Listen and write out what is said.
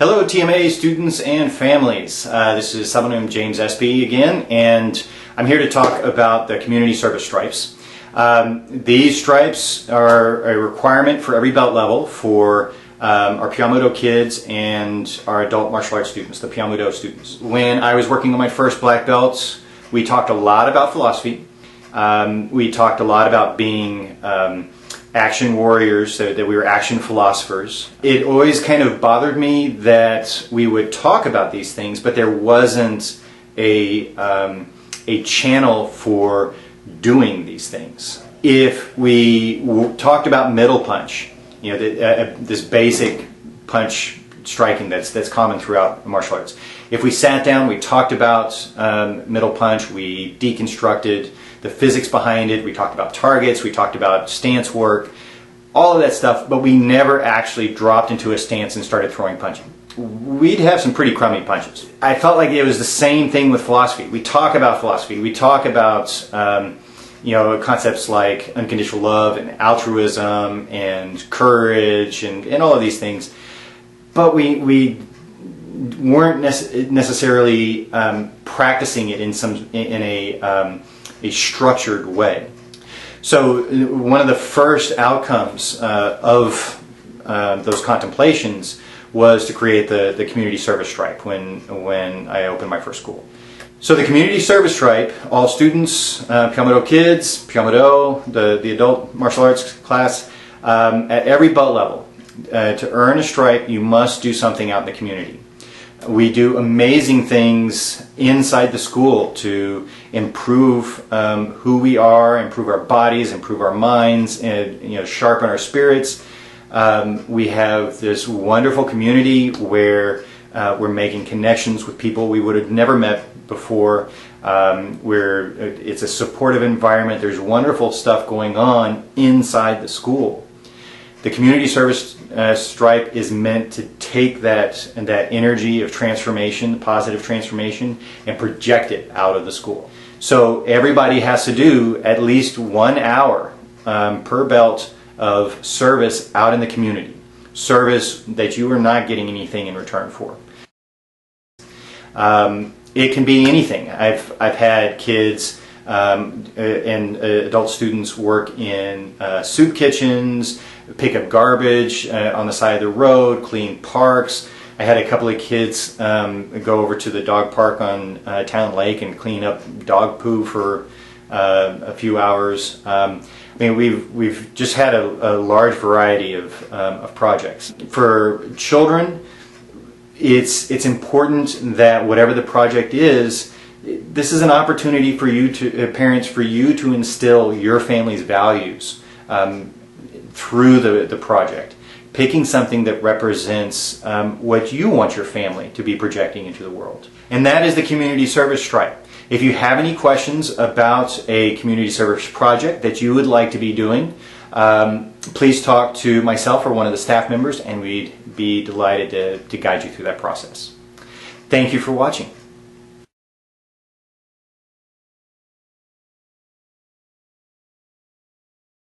Hello TMA students and families. This is Sabumnim James Espy again, and I'm here to talk about the community service stripes. These stripes are a requirement for every belt level for our Blvd kids and our adult martial arts students, the Blvd students. When I was working on my first black belts, we talked a lot about philosophy. We talked a lot about being action warriors, that we were action philosophers. It always kind of bothered me that we would talk about these things, but there wasn't a channel for doing these things. If we talked about middle punch, you know, this basic punch striking that's common throughout martial arts. If we sat down, we talked about middle punch, we deconstructed the physics behind it, we talked about targets, we talked about stance work, all of that stuff, but we never actually dropped into a stance and started throwing punching. We'd have some pretty crummy punches. I felt like it was the same thing with philosophy. We talk about philosophy, we talk about concepts like unconditional love and altruism and courage and all of these things, but we weren't necessarily practicing it in a structured way. So one of the first outcomes of those contemplations was to create the community service stripe when I opened my first school. So the community service stripe, all students, Blvd kids, Blvd, the adult martial arts class, at every belt level, to earn a stripe you must do something out in the community. We do amazing things inside the school to improve who we are, improve our bodies, improve our minds, and sharpen our spirits. We have this wonderful community where we're making connections with people we would have never met before. It's a supportive environment. There's wonderful stuff going on inside the school. The community service stripe is meant to take that energy of transformation, positive transformation, and project it out of the school. So everybody has to do at least 1 hour per belt of service out in the community. Service that you are not getting anything in return for. It can be anything. I've had kids and adult students work in soup kitchens, pick up garbage on the side of the road, clean parks. I had a couple of kids go over to the dog park on Town Lake and clean up dog poo for a few hours. I mean, we've just had a large variety of projects. For children, it's important that whatever the project is, this is an opportunity for you parents, for you to instill your family's values through the project. Picking something that represents what you want your family to be projecting into the world. And that is the community service stripe. If you have any questions about a community service project that you would like to be doing, please talk to myself or one of the staff members, and we'd be delighted to guide you through that process. Thank you for watching.